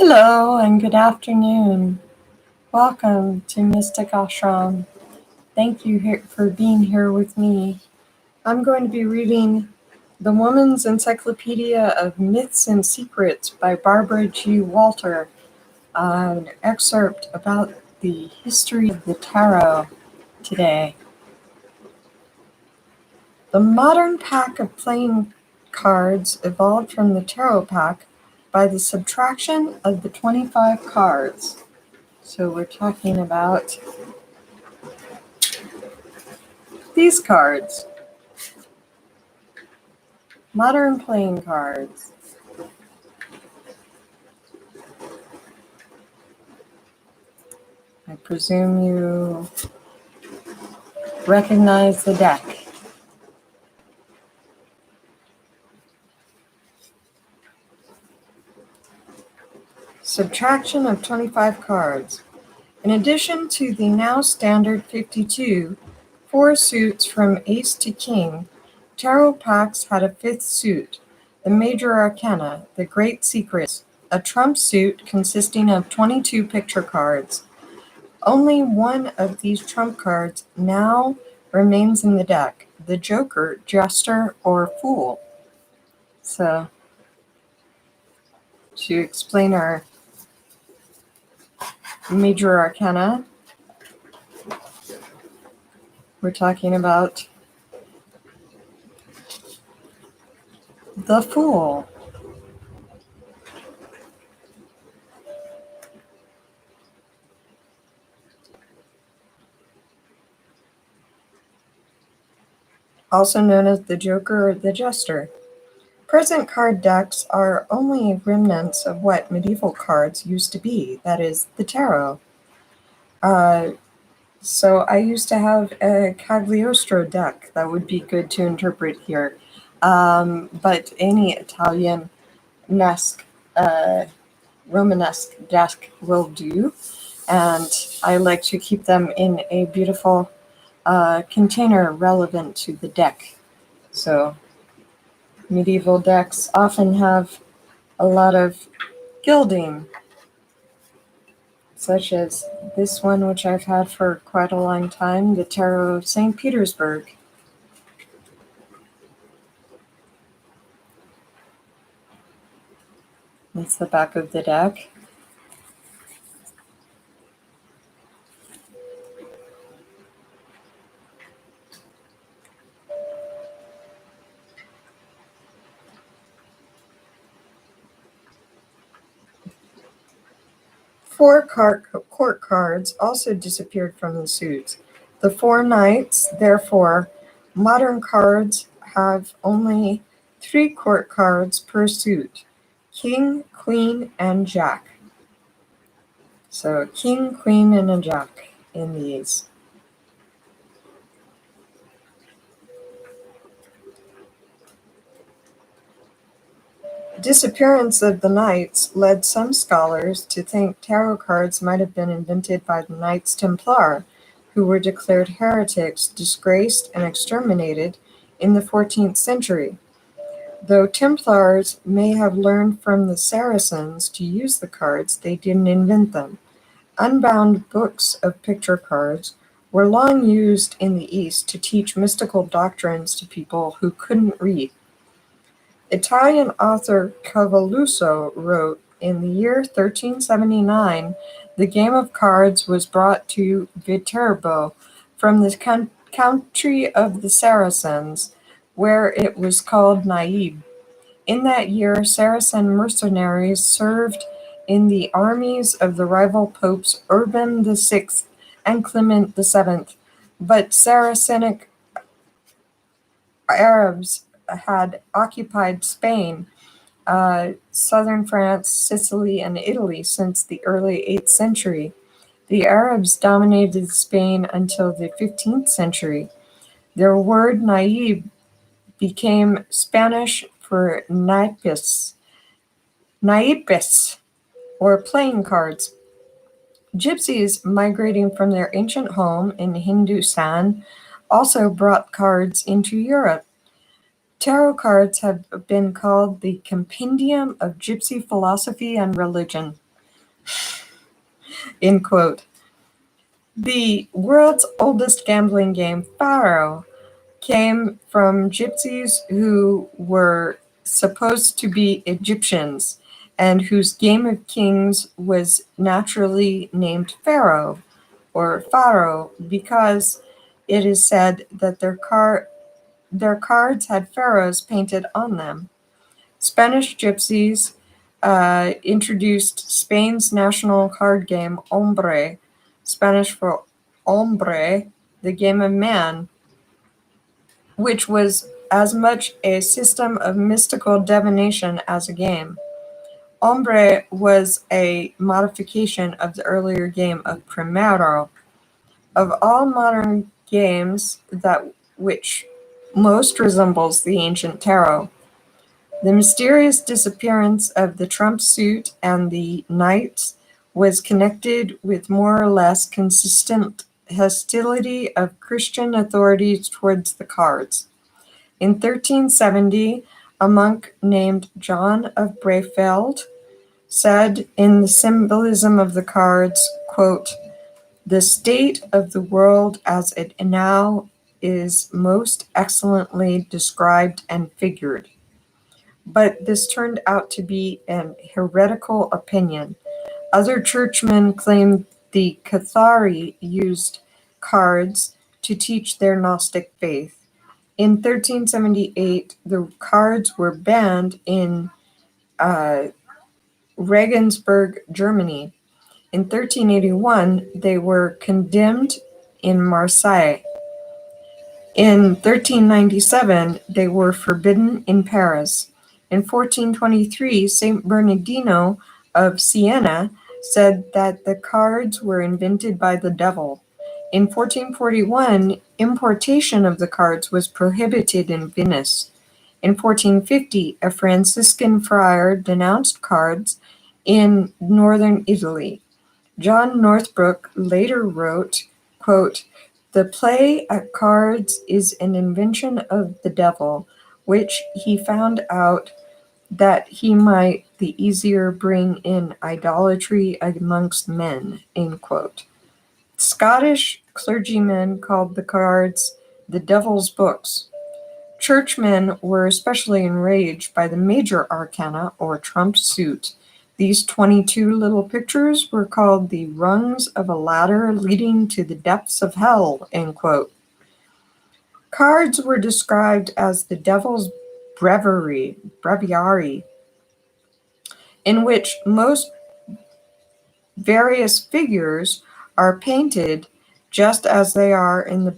Hello and good afternoon. Welcome to Mystic Ashram. Thank you for being here with me. I'm going to be reading The Woman's Encyclopedia of Myths and Secrets by Barbara G. Walter, an excerpt about the history of the tarot today. The modern pack of playing cards evolved from the tarot pack by the subtraction of the 25 cards. So we're talking about these cards. Modern playing cards. I presume you recognize the deck. Subtraction of 25 cards. In addition to the now standard 52, 4 suits from ace to king, tarot packs had a 5th suit, the major arcana, the great secrets, a trump suit consisting of 22 picture cards. Only one of these trump cards now remains in the deck, the Joker, Jester, or Fool. So, to explain our major arcana, we're talking about the Fool. Also known as the Joker or the Jester. Present card decks are only remnants of what medieval cards used to be, that is, the tarot. So I used to have a Cagliostro deck that would be good to interpret here. But any Italian-esque, Romanesque deck will do. And I like to keep them in a beautiful container relevant to the deck. So medieval decks often have a lot of gilding, such as this one, which I've had for quite a long time, the Tarot of St. Petersburg. That's the back of the deck. Four court cards also disappeared from the suits. The 4 knights, therefore, modern cards have only 3 court cards per suit: King, Queen, and Jack. So King, Queen, and a Jack in these. Disappearance of the knights led some scholars to think tarot cards might have been invented by the Knights Templar, who were declared heretics, disgraced, and exterminated in the 14th century. Though Templars may have learned from the Saracens to use the cards, they didn't invent them. Unbound books of picture cards were long used in the East to teach mystical doctrines to people who couldn't read. Italian author Cavalluso wrote, in the year 1379, the game of cards was brought to Viterbo from the country of the Saracens, where it was called naib. In that year, Saracen mercenaries served in the armies of the rival popes Urban VI and Clement VII, but Saracenic Arabs had occupied Spain, southern France, Sicily, and Italy since the early 8th century. The Arabs dominated Spain until the 15th century. Their word naib became Spanish for naipes, or playing cards. Gypsies migrating from their ancient home in Hindustan also brought cards into Europe. Tarot cards have been called the compendium of gypsy philosophy and religion. End quote. The world's oldest gambling game, Faro, came from gypsies who were supposed to be Egyptians and whose game of kings was naturally named Pharaoh or Pharaoh because it is said that their cards had pharaohs painted on them. Spanish gypsies introduced Spain's national card game, Hombre, Spanish for hombre, the game of man, which was as much a system of mystical divination as a game. Hombre was a modification of the earlier game of Primero. Of all modern games, that which most resembles the ancient tarot. The mysterious disappearance of the trump suit and the knights was connected with more or less consistent hostility of Christian authorities towards the cards. In 1370, a monk named John of Brefeld said in the symbolism of the cards, quote, "The state of the world as it now is most excellently described and figured." But this turned out to be an heretical opinion. Other churchmen claimed the Cathari used cards to teach their Gnostic faith. In 1378, the cards were banned in Regensburg, Germany. In 1381, they were condemned in Marseille. In 1397, they were forbidden in Paris. In 1423, Saint Bernardino of Siena said that the cards were invented by the devil. In 1441, importation of the cards was prohibited in Venice. In 1450, a Franciscan friar denounced cards in northern Italy. John Northbrook later wrote, quote, "The play at cards is an invention of the devil, which he found out that he might the easier bring in idolatry amongst men," end quote. Scottish clergymen called the cards the devil's books. Churchmen were especially enraged by the major arcana, or trump suit. These 22 little pictures were called the rungs of a ladder leading to the depths of hell, end quote. Cards were described as the devil's breviary, in which most various figures are painted just as they are in the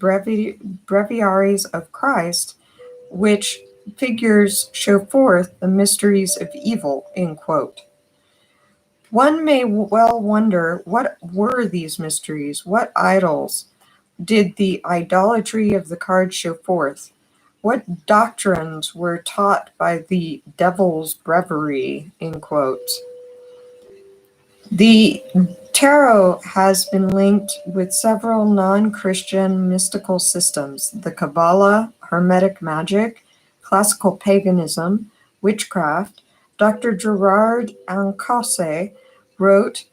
breviaries of Christ, which figures show forth the mysteries of evil, end quote. One may well wonder, what were these mysteries? What idols did the idolatry of the cards show forth? What doctrines were taught by the devil's breviary, end quote. The tarot has been linked with several non-Christian mystical systems: the Kabbalah, Hermetic magic, classical paganism, witchcraft. Dr. Gerard Ancosse wrote,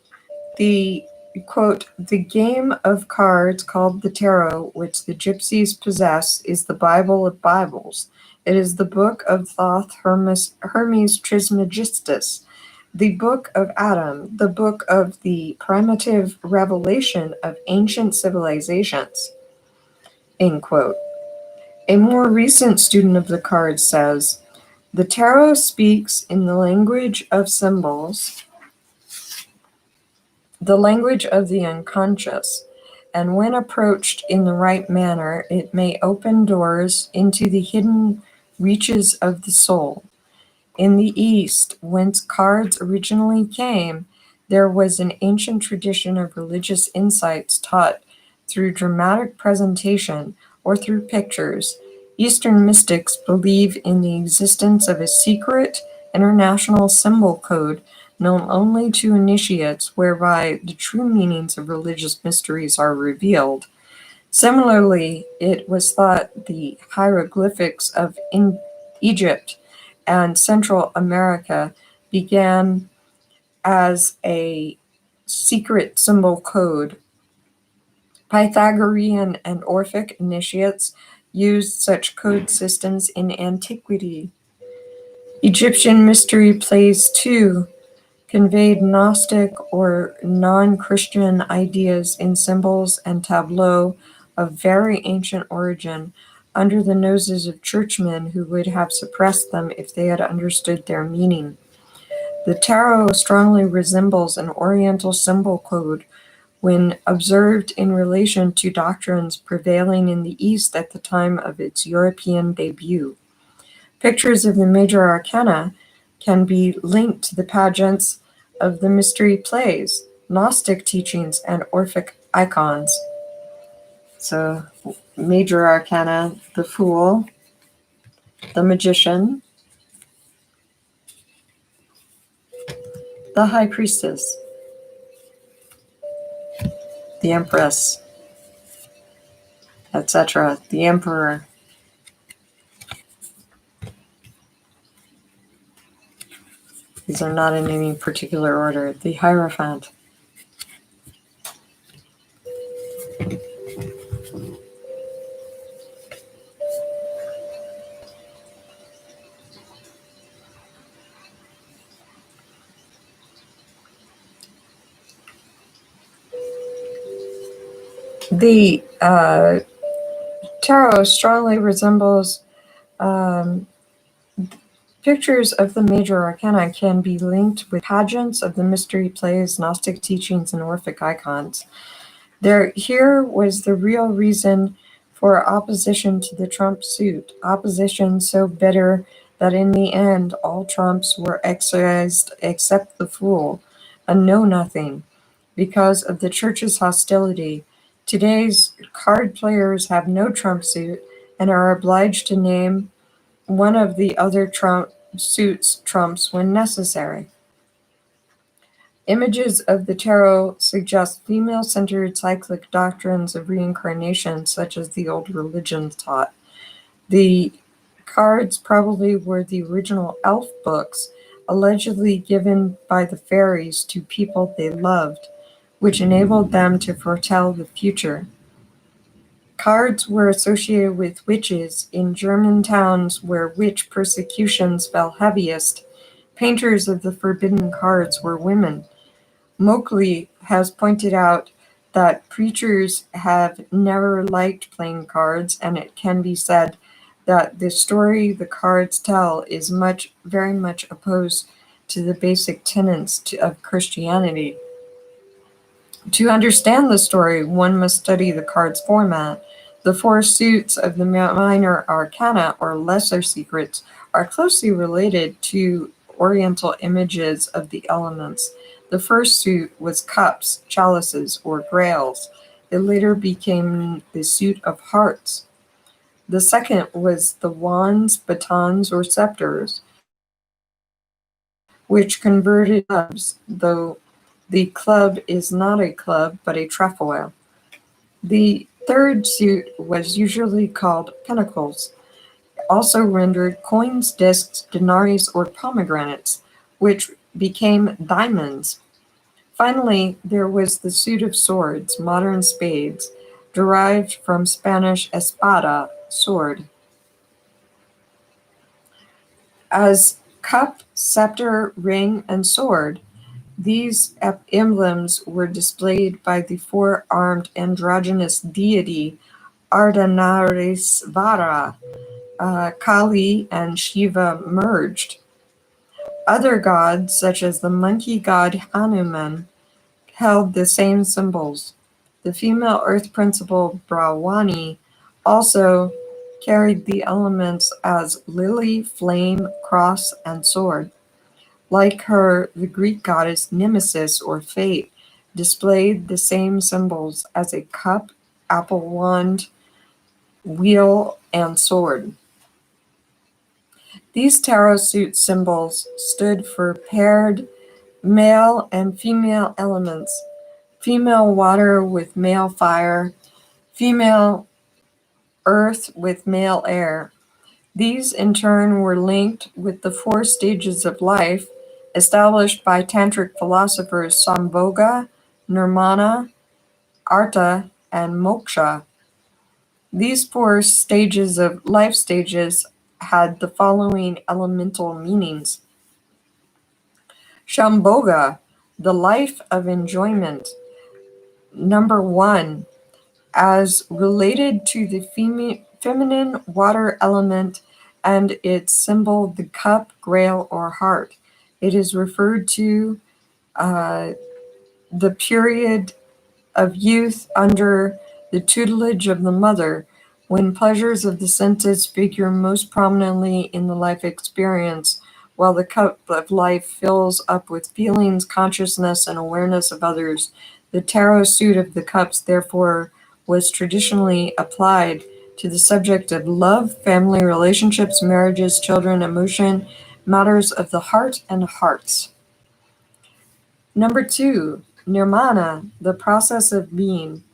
the quote, "The game of cards called the tarot, which the gypsies possess, is the Bible of Bibles. It is the book of Thoth Hermes Trismegistus, the book of Adam, the book of the primitive revelation of ancient civilizations," end quote. A more recent student of the cards says, "The tarot speaks in the language of symbols, the language of the unconscious, and when approached in the right manner, it may open doors into the hidden reaches of the soul. In the East, whence cards originally came, there was an ancient tradition of religious insights taught through dramatic presentation or through pictures. Eastern mystics believe in the existence of a secret international symbol code known only to initiates, whereby the true meanings of religious mysteries are revealed. Similarly, it was thought the hieroglyphics of Egypt and Central America began as a secret symbol code. Pythagorean and Orphic initiates used such code systems in antiquity. Egyptian mystery plays, too, conveyed Gnostic or non-Christian ideas in symbols and tableaux of very ancient origin, under the noses of churchmen who would have suppressed them if they had understood their meaning. The tarot strongly resembles an Oriental symbol code when observed in relation to doctrines prevailing in the East at the time of its European debut. Pictures of the major arcana can be linked to the pageants of the mystery plays, Gnostic teachings, and Orphic icons. So, major arcana, the Fool, the Magician, the High Priestess, the Empress, etc., the Emperor. These are not in any particular order. The Hierophant. The tarot strongly resembles pictures of the major arcana can be linked with pageants of the mystery plays, Gnostic teachings, and Orphic icons. Here was the real reason for opposition to the Trump suit, opposition so bitter that in the end all Trumps were excised except the Fool, a know-nothing, because of the church's hostility. Today's card players have no Trump suit and are obliged to name one of the other suit's trumps when necessary. Images of the tarot suggest female-centered cyclic doctrines of reincarnation, such as the old religions taught. The cards probably were the original elf books, allegedly given by the fairies to people they loved, which enabled them to foretell the future. Cards were associated with witches in German towns where witch persecutions fell heaviest. Painters of the forbidden cards were women. Moakley has pointed out that preachers have never liked playing cards, and it can be said that the story the cards tell is very much opposed to the basic tenets of Christianity. To understand the story, one must study the card's format. The four suits of the minor arcana, or lesser secrets, are closely related to Oriental images of the elements. The first suit was cups, chalices, or grails. It later became the suit of hearts. The second was the wands, batons, or scepters, which converted clubs, though the club is not a club but a trefoil. The third suit was usually called pentacles, also rendered coins, discs, denarii, or pomegranates, which became diamonds. Finally, there was the suit of swords, modern spades, derived from Spanish espada, sword. As cup, scepter, ring, and sword, these emblems were displayed by the four-armed androgynous deity Ardhanarisvara. Kali and Shiva merged. Other gods, such as the monkey god Hanuman, held the same symbols. The female earth principle Brawani also carried the elements as lily, flame, cross, and sword. Like her, the Greek goddess Nemesis, or fate, displayed the same symbols as a cup, apple wand, wheel, and sword. These tarot suit symbols stood for paired male and female elements: female water with male fire, female earth with male air. These in turn were linked with the four stages of life established by tantric philosophers Sambhoga, nirvana, artha, and moksha. These four stages of life stages had the following elemental meanings. Shambhoga, the life of enjoyment. Number 1, as related to the feminine water element and its symbol, the cup, grail, or heart. It is referred to the period of youth under the tutelage of the mother, when pleasures of the senses figure most prominently in the life experience, while the cup of life fills up with feelings, consciousness, and awareness of others. The tarot suit of the cups, therefore, was traditionally applied to the subject of love, family relationships, marriages, children, emotion, matters of the heart and hearts. Number 2, nirvana, the process of being,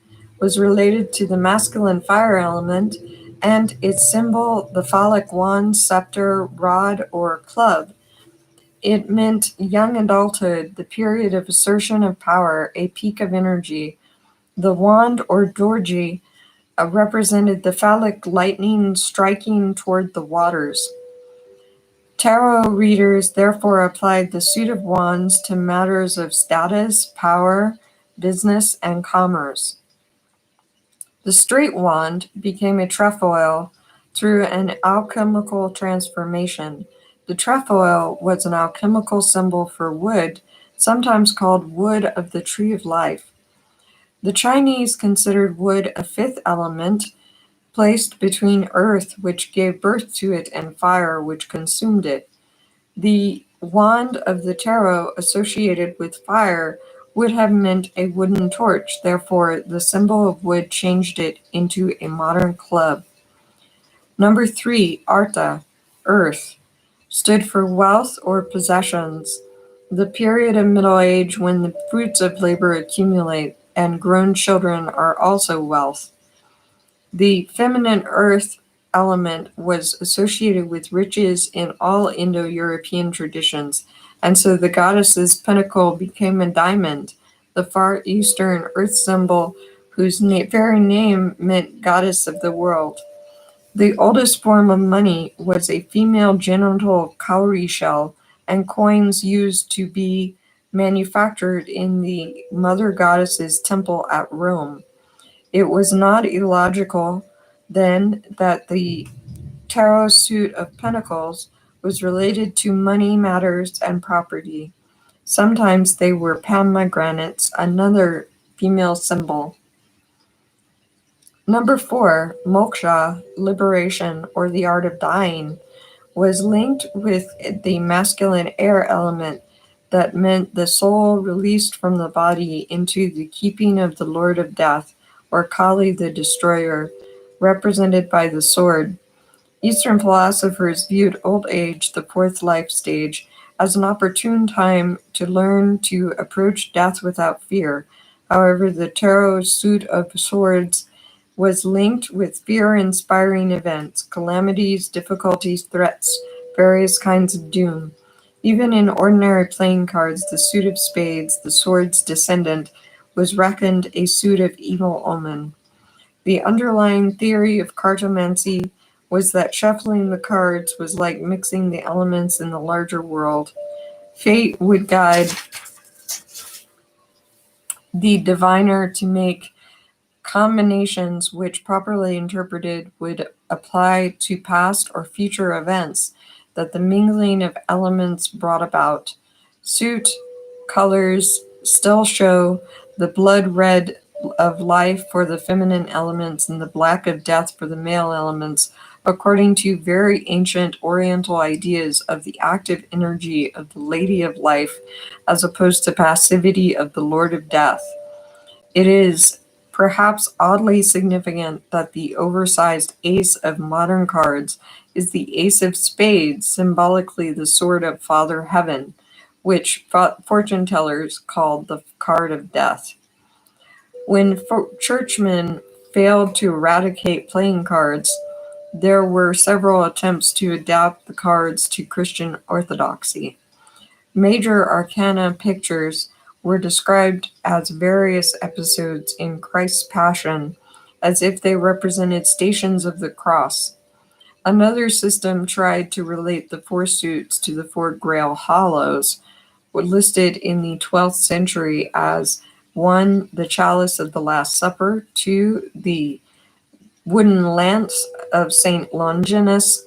was related to the masculine fire element and its symbol, the phallic wand, scepter, rod, or club. It meant young adulthood, the period of assertion of power, a peak of energy. The wand, or dorji, represented the phallic lightning striking toward the waters. Tarot readers therefore applied the suit of wands to matters of status, power, business, and commerce. The straight wand became a trefoil through an alchemical transformation. The trefoil was an alchemical symbol for wood, sometimes called wood of the tree of life. The Chinese considered wood a fifth element, placed between earth, which gave birth to it, and fire, which consumed it. The wand of the tarot associated with fire would have meant a wooden torch, therefore the symbol of wood changed it into a modern club. Number 3, artha, earth, stood for wealth or possessions, the period of middle age when the fruits of labor accumulate, and grown children are also wealth. The feminine earth element was associated with riches in all Indo-European traditions, and so the goddess's pinnacle became a diamond, the Far Eastern earth symbol whose very name meant goddess of the world. The oldest form of money was a female genital cowrie shell, and coins used to be manufactured in the mother goddess's temple at Rome. It was not illogical, then, that the tarot suit of pentacles was related to money matters and property. Sometimes they were pomegranates, another female symbol. Number 4, moksha, liberation, or the art of dying, was linked with the masculine air element that meant the soul released from the body into the keeping of the Lord of Death, or Kali the Destroyer, represented by the sword. Eastern philosophers viewed old age, the fourth life stage, as an opportune time to learn to approach death without fear. However, the tarot suit of swords was linked with fear-inspiring events, calamities, difficulties, threats, various kinds of doom. Even in ordinary playing cards, the suit of spades, the sword's descendant, was reckoned a suit of evil omen. The underlying theory of cartomancy was that shuffling the cards was like mixing the elements in the larger world. Fate would guide the diviner to make combinations which, properly interpreted, would apply to past or future events that the mingling of elements brought about. Suit colors still show the blood red of life for the feminine elements and the black of death for the male elements, according to very ancient Oriental ideas of the active energy of the Lady of Life as opposed to passivity of the Lord of Death. It is perhaps oddly significant that the oversized ace of modern cards is the ace of spades, symbolically the sword of Father Heaven, which fortune tellers called the card of death. When churchmen failed to eradicate playing cards, there were several attempts to adapt the cards to Christian orthodoxy. Major Arcana pictures were described as various episodes in Christ's Passion, as if they represented stations of the cross. Another system tried to relate the four suits to the four Grail hollows, were listed in the 12th century as 1. The chalice of the Last Supper, 2. The wooden lance of St. Longinus,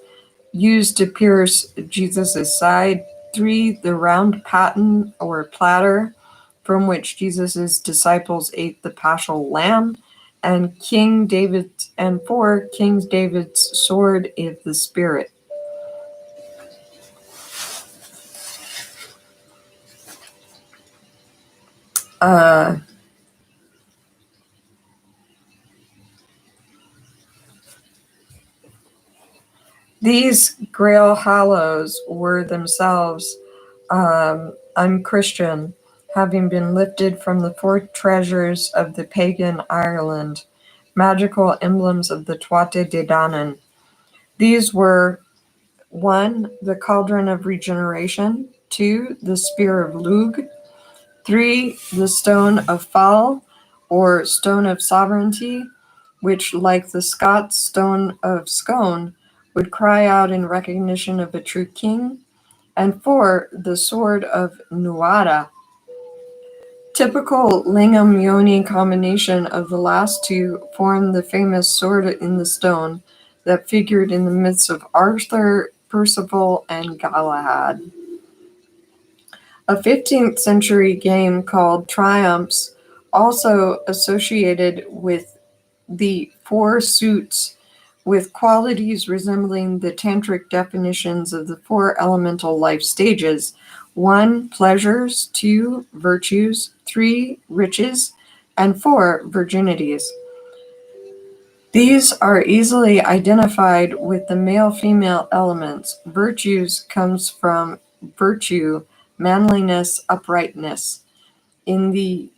used to pierce Jesus' side, 3. The round paten or platter, from which Jesus' disciples ate the paschal lamb, and 4. King David's sword of the Spirit. These Grail Hollows were themselves unchristian, having been lifted from the four treasures of the pagan Ireland, magical emblems of the Tuatha De Danann. These were 1. The Cauldron of Regeneration, 2. The Spear of Lugh, 3. The Stone of Fal, or Stone of Sovereignty, which, like the Scots Stone of Scone, would cry out in recognition of a true king, and 4. The Sword of Nuada. Typical Lingam-Yoni combination of the last two formed the famous Sword in the Stone that figured in the myths of Arthur, Percival, and Galahad. A 15th century game called Triumphs, also associated with the four suits, with qualities resembling the tantric definitions of the four elemental life stages: 1. Pleasures, 2. Virtues, 3. Riches, and 4. Virginities. These are easily identified with the male-female elements. Virtues comes from virtue, manliness, uprightness, in the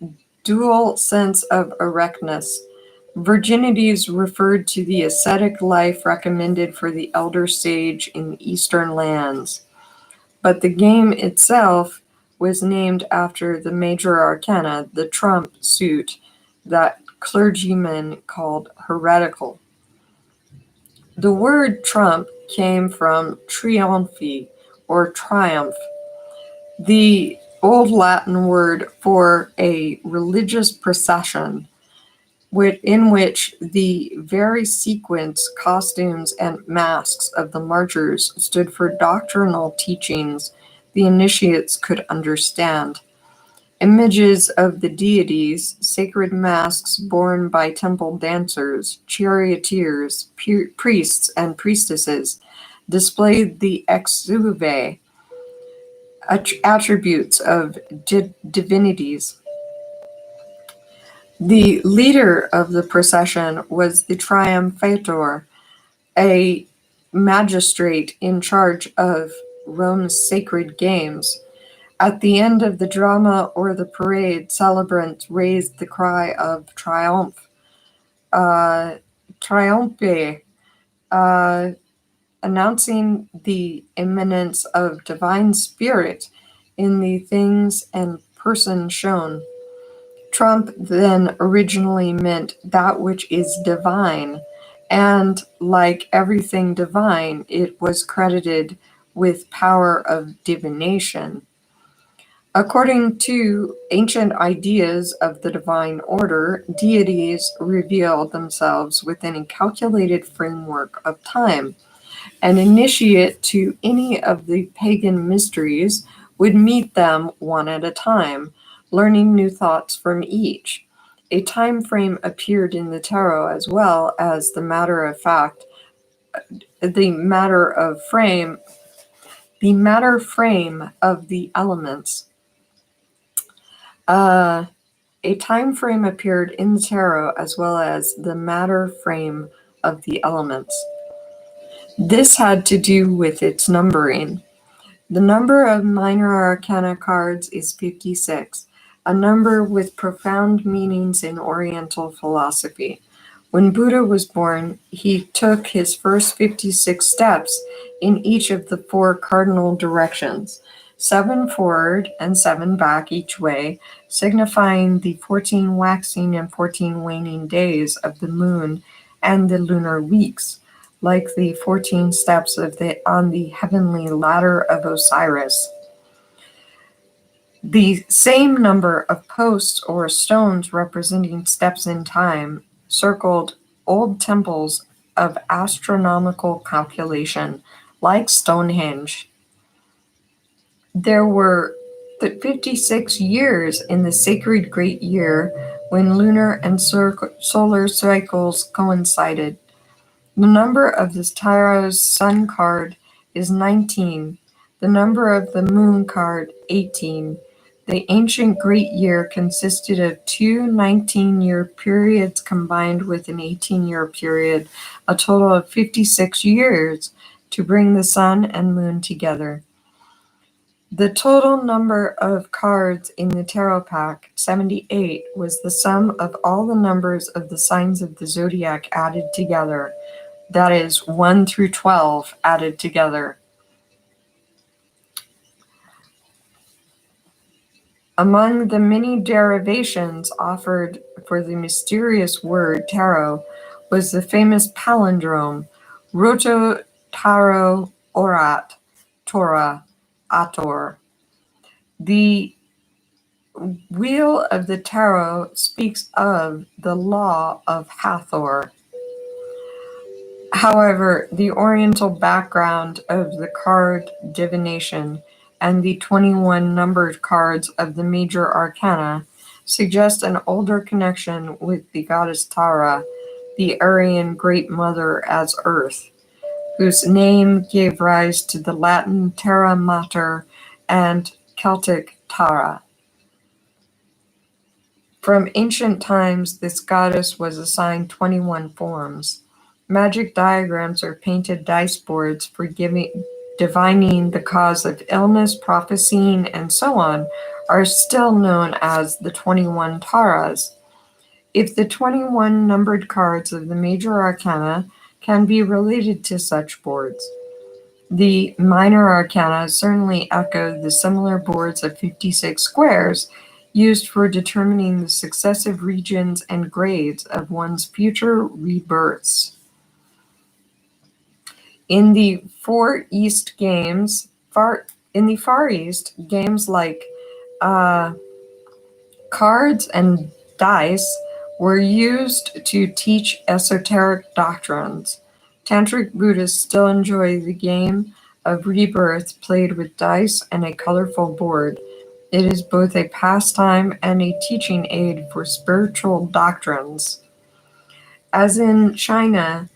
dual sense of erectness. Virginities referred to the ascetic life recommended for the elder sage in Eastern lands. But the game itself was named after the major arcana, the trump suit, that clergymen called heretical. The word trump came from triumphi, or triumph, the Old Latin word for a religious procession, in which the very sequence, costumes, and masks of the marchers stood for doctrinal teachings the initiates could understand. Images of the deities, sacred masks borne by temple dancers, charioteers, priests, and priestesses displayed the exuve, attributes of divinities. The leader of the procession was the triumphator, a magistrate in charge of Rome's sacred games. At the end of the drama or the parade, celebrants raised the cry of triumph, triumphe, announcing the imminence of divine spirit in the things and person shown. Trump then originally meant that which is divine, and like everything divine, it was credited with power of divination. According to ancient ideas of the divine order, deities revealed themselves within a calculated framework of time. An initiate to any of the pagan mysteries would meet them one at a time, learning new thoughts from each. A time frame appeared in the tarot, as well as the matter frame of the elements. A time frame appeared in the tarot, as well as the matter frame of the elements. This had to do with its numbering. The number of minor arcana cards is 56, a number with profound meanings in Oriental philosophy. When Buddha was born, he took his first 56 steps in each of the four cardinal directions. 7 forward and 7 back each way, signifying the 14 waxing and 14 waning days of the moon and the lunar weeks, like the 14 steps on the heavenly ladder of Osiris. The same number of posts or stones representing steps in time circled old temples of astronomical calculation, like Stonehenge. There were 56 years in the sacred great year when lunar and solar cycles coincided. The number of the tarot's sun card is 19, the number of the moon card 18. The ancient great year consisted of two 19-year periods combined with an 18-year period, a total of 56 years, to bring the sun and moon together. The total number of cards in the tarot pack, 78, was the sum of all the numbers of the signs of the zodiac added together. That is 1 through 12 added together. Among the many derivations offered for the mysterious word tarot was the famous palindrome, roto taro orat, Torah, ator. The wheel of the tarot speaks of the law of Hathor. However, the oriental background of the card divination and the 21 numbered cards of the major arcana suggest an older connection with the goddess Tara, the Aryan Great Mother as Earth, whose name gave rise to the Latin Terra Mater and Celtic Tara. From ancient times, this goddess was assigned 21 forms. Magic diagrams or painted dice boards for divining the cause of illness, prophesying, and so on are still known as the 21 Taras. If the 21 numbered cards of the major arcana can be related to such boards, the minor arcana certainly echo the similar boards of 56 squares used for determining the successive regions and grades of one's future rebirths. In the Far East, games like cards and dice were used to teach esoteric doctrines. Tantric Buddhists still enjoy the game of rebirth played with dice and a colorful board. It is both a pastime and a teaching aid for spiritual doctrines. As in China,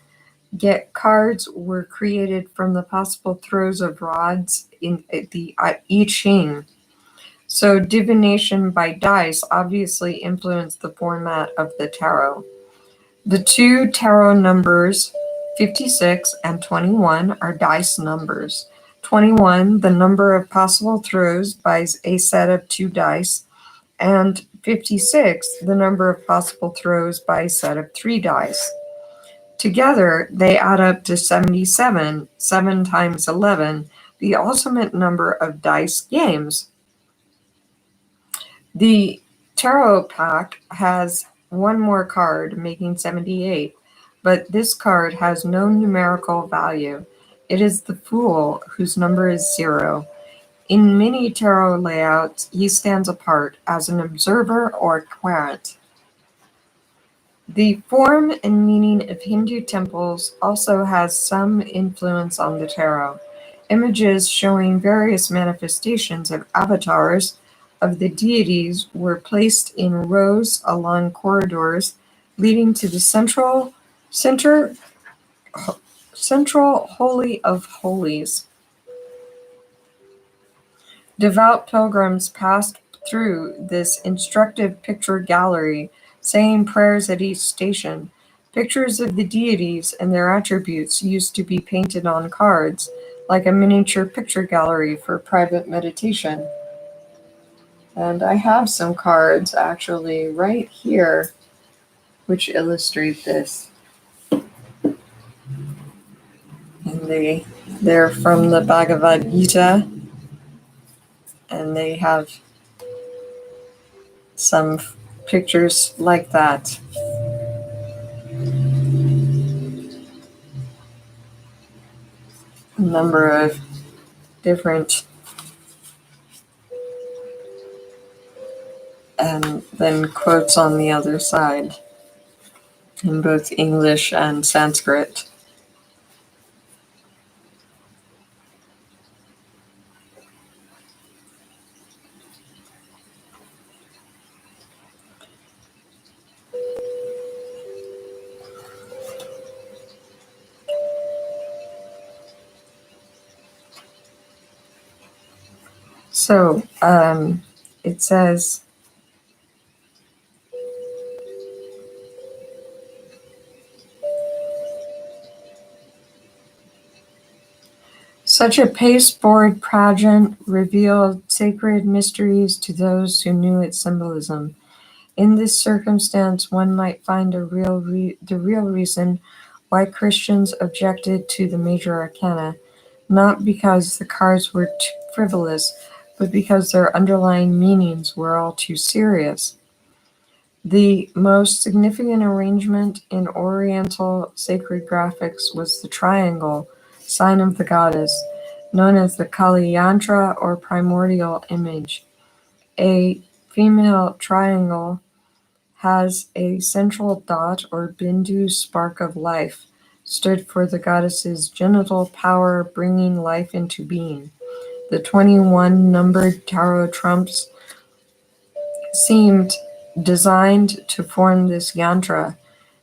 cards were created from the possible throws of rods in the I Ching. So divination by dice obviously influenced the format of the tarot. The two tarot numbers, 56 and 21, are dice numbers. 21, the number of possible throws by a set of 2 dice, and 56, the number of possible throws by a set of 3 dice. Together, they add up to 77, 7 times 11, the ultimate number of dice games. The tarot pack has one more card, making 78, but this card has no numerical value. It is the Fool, whose number is 0. In many tarot layouts, he stands apart as an observer or querent. The form and meaning of Hindu temples also has some influence on the tarot. Images showing various manifestations of avatars of the deities were placed in rows along corridors leading to the central Holy of Holies. Devout pilgrims passed through this instructive picture gallery, saying prayers at each station. Pictures of the deities and their attributes used to be painted on cards, like a miniature picture gallery for private meditation. And I have some cards actually right here which illustrate this. And they're from the Bhagavad Gita. And they have some pictures like that. A number of different, and then quotes on the other side in both English and Sanskrit. So it says, such a pasteboard pageant revealed sacred mysteries to those who knew its symbolism. In this circumstance, one might find the real reason why Christians objected to the major arcana, not because the cards were too frivolous, but because their underlying meanings were all too serious. The most significant arrangement in Oriental sacred graphics was the triangle, sign of the goddess, known as the Kaliyantra or primordial image. A female triangle has a central dot or bindu spark of life, stood for the goddess's genital power bringing life into being. The 21 numbered tarot trumps seemed designed to form this yantra,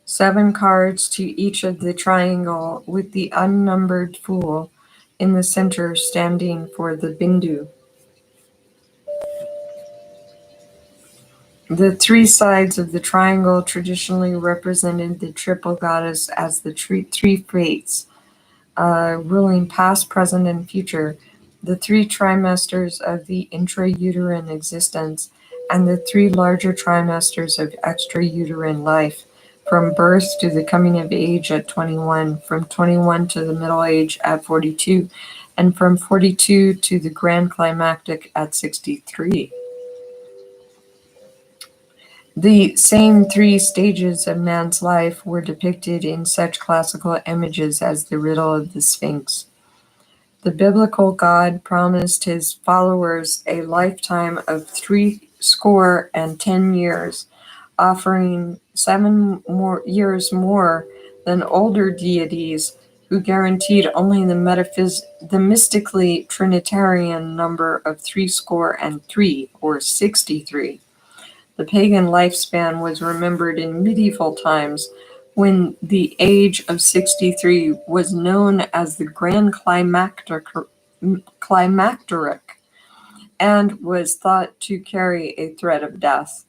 7 cards to each of the triangle, with the unnumbered fool in the center standing for the bindu. The 3 sides of the triangle traditionally represented the triple goddess as the three fates, ruling past, present, and future, the 3 trimesters of the intrauterine existence, and the 3 larger trimesters of extrauterine life, from birth to the coming of age at 21, from 21 to the middle age at 42, and from 42 to the grand climactic at 63. The same 3 stages of man's life were depicted in such classical images as the Riddle of the Sphinx. The biblical God promised his followers a lifetime of 70 years, offering 7 more years more than older deities who guaranteed only the mystically Trinitarian number of 63, or 63. The pagan lifespan was remembered in medieval times, when the age of 63 was known as the grand climacteric and was thought to carry a threat of death.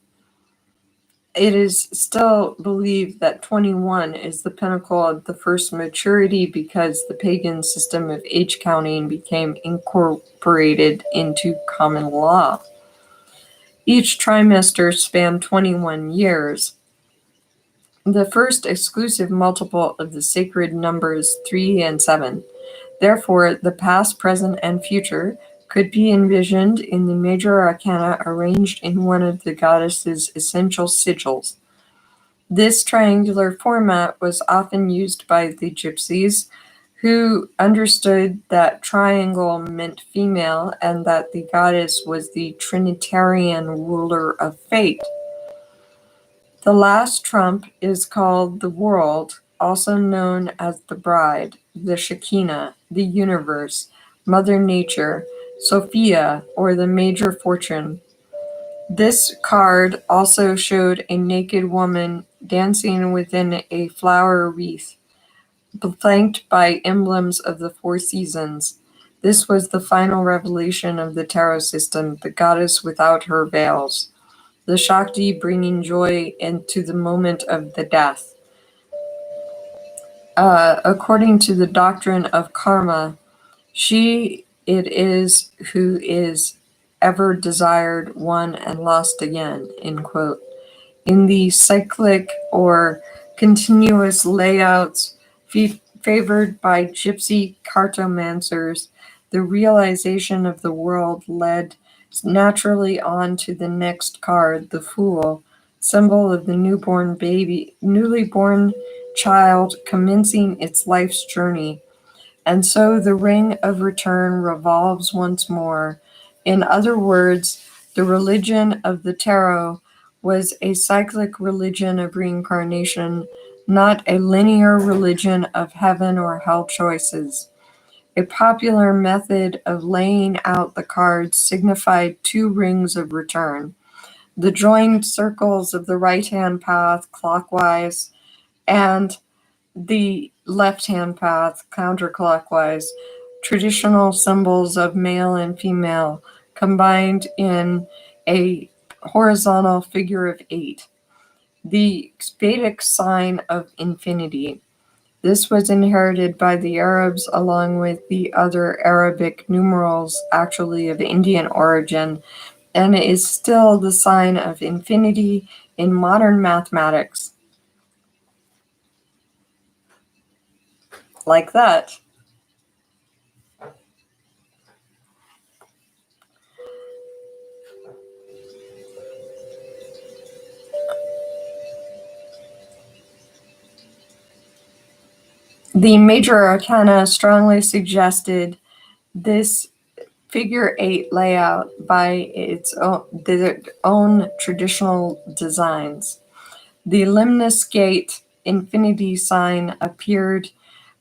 It is still believed that 21 is the pinnacle of the first maturity because the pagan system of age counting became incorporated into common law. Each trimester spanned 21 years. The first exclusive multiple of the sacred numbers 3 and 7. Therefore, the past, present, and future could be envisioned in the major arcana arranged in one of the goddess's essential sigils. This triangular format was often used by the gypsies, who understood that triangle meant female and that the goddess was the Trinitarian ruler of fate. The last trump is called the world, also known as the bride, the Shekinah, the universe, Mother Nature, Sophia, or the major fortune. This card also showed a naked woman dancing within a flower wreath, flanked by emblems of the 4 seasons. This was the final revelation of the tarot system, the goddess without her veils, the Shakti bringing joy into the moment of the death. According to the doctrine of karma, she it is who is ever desired, won, and lost again, end quote. In the cyclic or continuous layouts favored by gypsy cartomancers, the realization of the world led naturally on to the next card, the Fool, symbol of the newly born child commencing its life's journey. And so the ring of return revolves once more. In other words, the religion of the tarot was a cyclic religion of reincarnation, not a linear religion of heaven or hell choices. A popular method of laying out the cards signified two rings of return. The joined circles of the right-hand path clockwise and the left-hand path counterclockwise, traditional symbols of male and female combined in a horizontal figure of 8. The Vedic sign of infinity. This was inherited by the Arabs along with the other Arabic numerals, actually of Indian origin, and is still the sign of infinity in modern mathematics. Like that. The major arcana strongly suggested this figure 8 layout by their own traditional designs. The limnus gate infinity sign appeared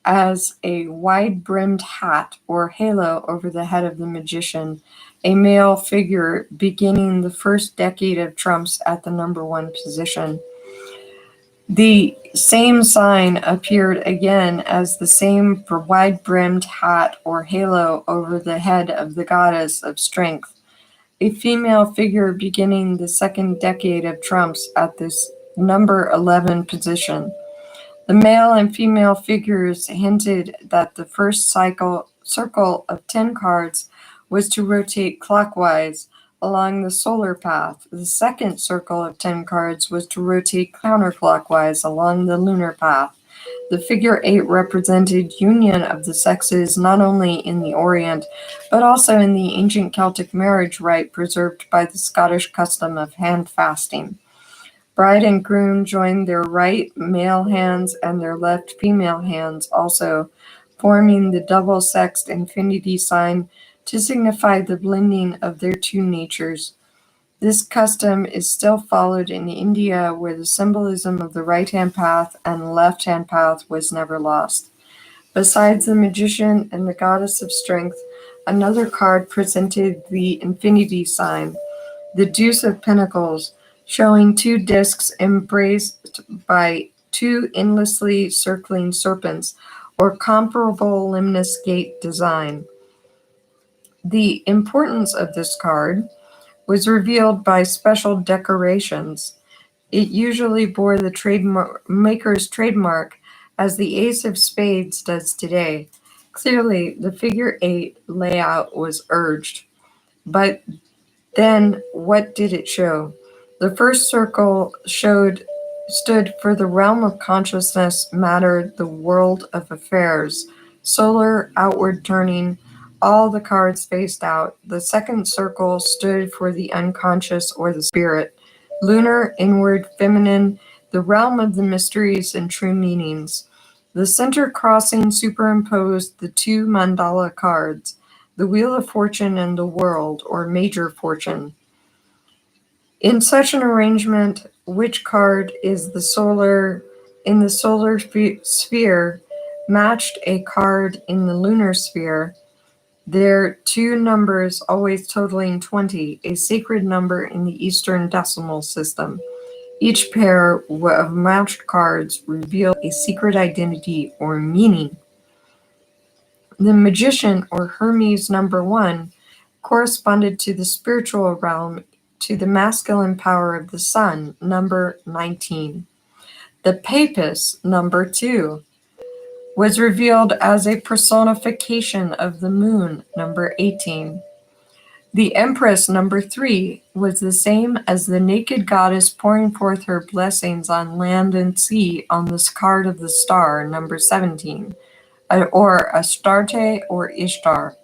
as a wide-brimmed hat or halo over the head of the magician, a male figure beginning the first decade of trumps at the number 1 position. The same sign appeared again as the same wide-brimmed hat or halo over the head of the goddess of strength, a female figure beginning the second decade of trumps at this number 11 position. The male and female figures hinted that the first circle of 10 cards was to rotate clockwise along the solar path. The second circle of 10 cards was to rotate counterclockwise along the lunar path. The figure 8 represented union of the sexes not only in the Orient, but also in the ancient Celtic marriage rite preserved by the Scottish custom of hand fasting. Bride and groom joined their right male hands and their left female hands also, forming the double-sexed infinity sign to signify the blending of their two natures. This custom is still followed in India, where the symbolism of the right-hand path and left-hand path was never lost. Besides the magician and the goddess of strength, another card presented the infinity sign, the Deuce of Pentacles, showing two discs embraced by two endlessly circling serpents, or comparable limnus gate design. The importance of this card was revealed by special decorations. It usually bore the maker's trademark, as the Ace of Spades does today. Clearly, the figure 8 layout was urged. But then what did it show? The first circle stood for the realm of consciousness, matter, the world of affairs, solar, outward turning, all the cards faced out. The second circle stood for the unconscious or the spirit, lunar, inward, feminine, the realm of the mysteries and true meanings. The center crossing superimposed the two mandala cards, the Wheel of Fortune and the World, or Major Fortune. In such an arrangement, which card is the solar sphere matched a card in the lunar sphere, their two numbers always totaling 20, a sacred number in the Eastern decimal system. Each pair of matched cards reveal a secret identity or meaning. The magician, or Hermes number 1, corresponded to the spiritual realm, to the masculine power of the sun, number 19. The Papist, number 2, was revealed as a personification of the moon, number 18. The Empress, number 3, was the same as the naked goddess pouring forth her blessings on land and sea on this card of the star, number 17, or Astarte or Ishtar.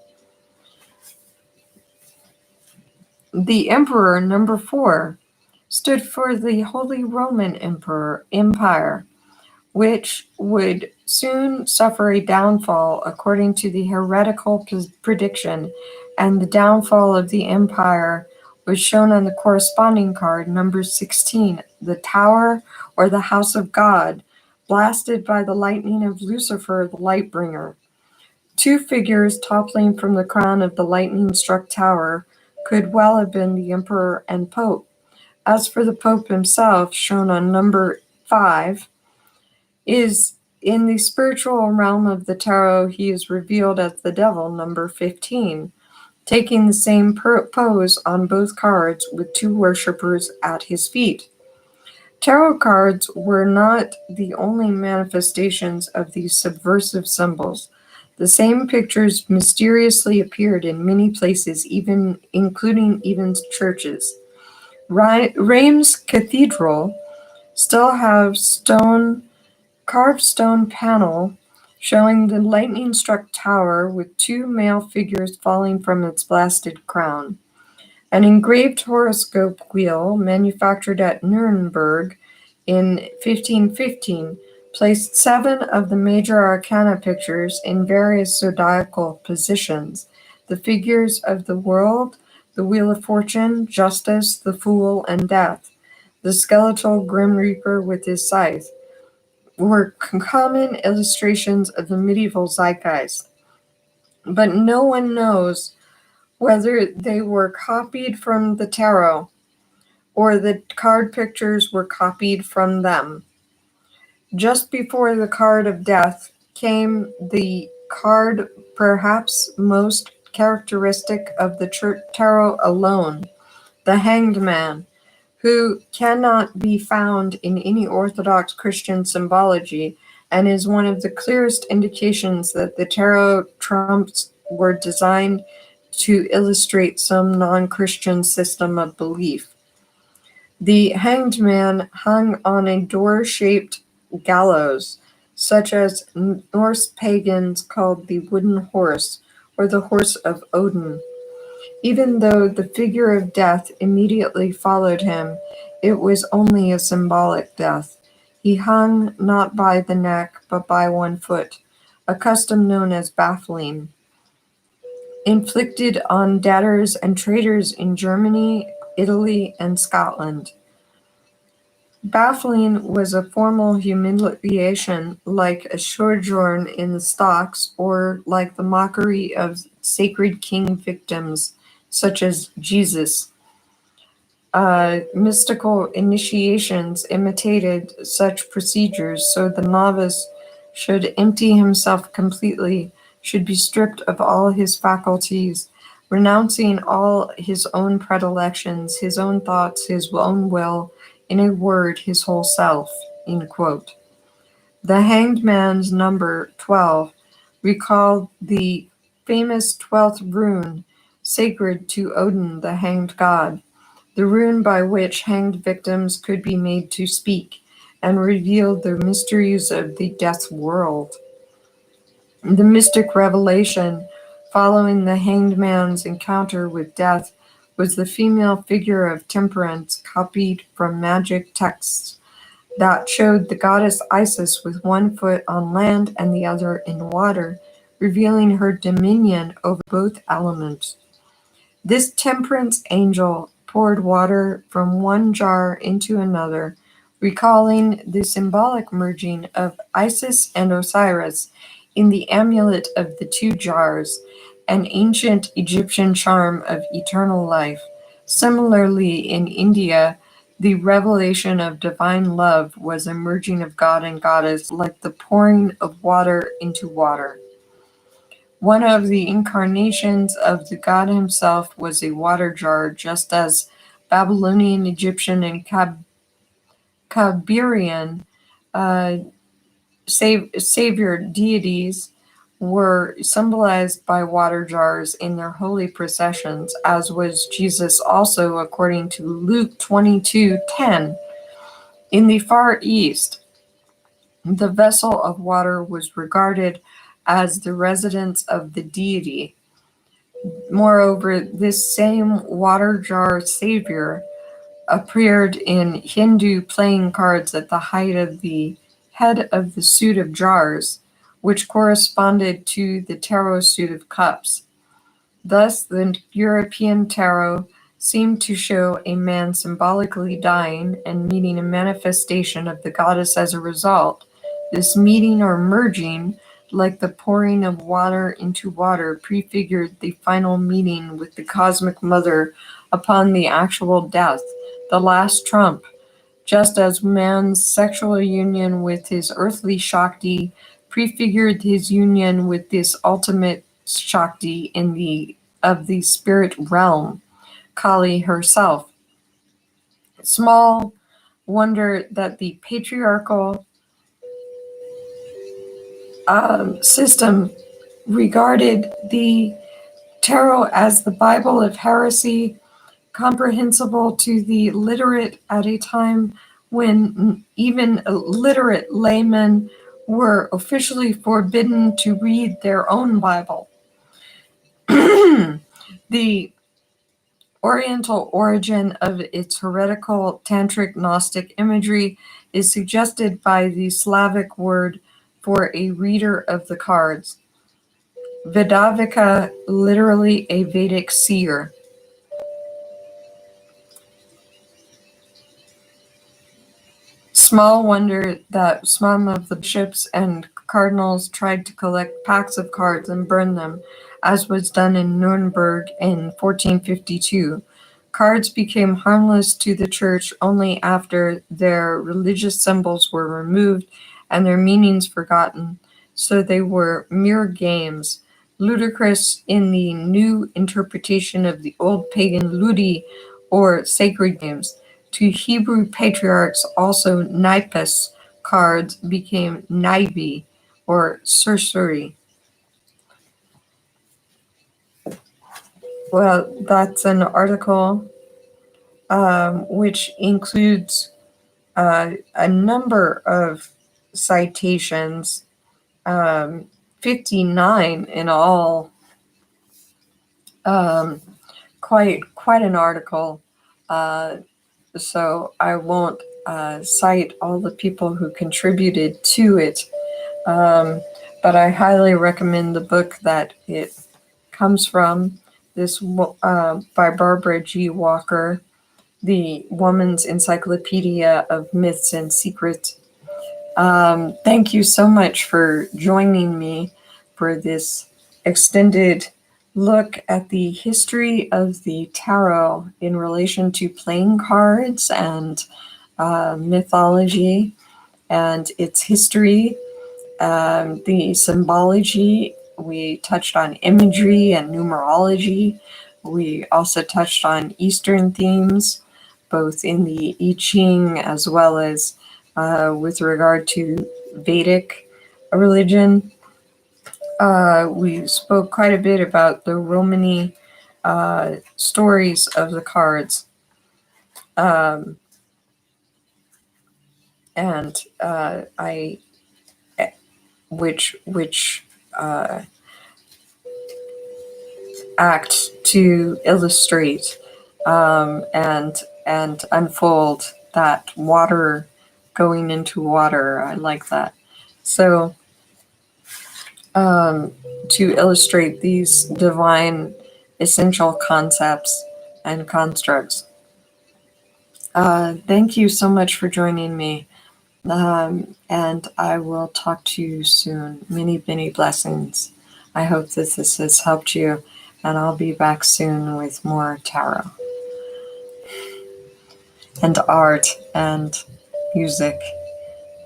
The emperor, number 4, stood for the Holy Roman Empire, which would soon suffer a downfall according to the heretical prediction, and the downfall of the empire was shown on the corresponding card, number 16, the tower or the house of God, blasted by the lightning of Lucifer, the Lightbringer. 2 figures toppling from the crown of the lightning-struck tower could well have been the emperor and pope. As for the pope himself, shown on number 5, is in the spiritual realm of the tarot, he is revealed as the devil, number 15, taking the same pose on both cards with 2 worshippers at his feet. Tarot cards were not the only manifestations of these subversive symbols. The same pictures mysteriously appeared in many places, including churches. Reims Cathedral still have carved stone panel showing the lightning-struck tower with 2 male figures falling from its blasted crown. An engraved horoscope wheel manufactured at Nuremberg in 1515 placed 7 of the major arcana pictures in various zodiacal positions: the figures of the world, the wheel of fortune, justice, the fool, and death. The skeletal grim reaper with his scythe were common illustrations of the medieval zeitgeist, but no one knows whether they were copied from the tarot or the card pictures were copied from them. Just before the card of death came the card perhaps most characteristic of the tarot alone, the Hanged Man, who cannot be found in any Orthodox Christian symbology and is one of the clearest indications that the tarot trumps were designed to illustrate some non-Christian system of belief. The Hanged Man hung on a door-shaped gallows, such as Norse pagans called the wooden horse, or the horse of Odin. Even though the figure of death immediately followed him, it was only a symbolic death. He hung not by the neck, but by one foot, a custom known as baffling, inflicted on debtors and traitors in Germany, Italy, and Scotland. Baffling was a formal humiliation, like a sojourn in the stocks, or like the mockery of sacred king victims, such as Jesus. Mystical initiations imitated such procedures, so the novice should empty himself completely, should be stripped of all his faculties, renouncing all his own predilections, his own thoughts, his own will, in a word, his whole self. End quote. The Hanged Man's number 12 recalled the famous 12th rune, sacred to Odin, the hanged god, the rune by which hanged victims could be made to speak, and revealed the mysteries of the death world. The mystic revelation following the Hanged Man's encounter with death was the female figure of Temperance, copied from magic texts that showed the goddess Isis with one foot on land and the other in water, revealing her dominion over both elements. This temperance angel poured water from one jar into another, recalling the symbolic merging of Isis and Osiris in the amulet of the 2 jars, an ancient Egyptian charm of eternal life. Similarly, in India, the revelation of divine love was a merging of God and goddess, like the pouring of water into water. One of the incarnations of the god himself was a water jar, just as Babylonian, Egyptian, and Kabirian savior deities were symbolized by water jars in their holy processions, as was Jesus also, according to Luke 22:10. In the Far East, the vessel of water was regarded as the residence of the deity. Moreover, this same water jar savior appeared in Hindu playing cards at the height of the head of the suit of jars, which corresponded to the tarot suit of cups. Thus, the European tarot seemed to show a man symbolically dying and meeting a manifestation of the goddess as a result. This meeting or merging, like the pouring of water into water, prefigured the final meeting with the cosmic mother upon the actual death, the last trump, just as man's sexual union with his earthly Shakti prefigured his union with this ultimate Shakti of the spirit realm, Kali herself. Small wonder that the patriarchal system regarded the tarot as the Bible of heresy, comprehensible to the literate at a time when even literate laymen were officially forbidden to read their own Bible. The Oriental origin of its heretical tantric Gnostic imagery is suggested by the Slavic word for a reader of the cards. Vedavika, literally a Vedic seer. Small wonder that some of the bishops and cardinals tried to collect packs of cards and burn them, as was done in Nuremberg in 1452. Cards became harmless to the church only after their religious symbols were removed and their meanings forgotten, so they were mere games, ludicrous in the new interpretation of the old pagan ludi, or sacred games. To Hebrew patriarchs, also Nipus cards became Nibi, or sorcery. Well, that's an article which includes a number of citations, 59 in all. Quite an article. So I won't cite all the people who contributed to it, but I highly recommend the book that it comes from, this by Barbara G. Walker, The Woman's Encyclopedia of Myths and Secrets. Thank you so much for joining me for this extended look at the history of the tarot in relation to playing cards and mythology and its history, the symbology. We touched on imagery and numerology. We also touched on Eastern themes, both in the I Ching as well as with regard to Vedic religion. We spoke quite a bit about the Romani stories of the cards, and which act to illustrate and unfold that water going into water. I like that. So to illustrate these divine essential concepts and constructs. Thank you so much for joining me, and I will talk to you soon. Many, many blessings. I hope that this has helped you, and I'll be back soon with more tarot and art and music.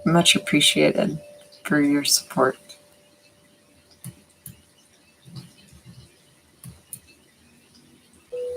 Much appreciated for your support.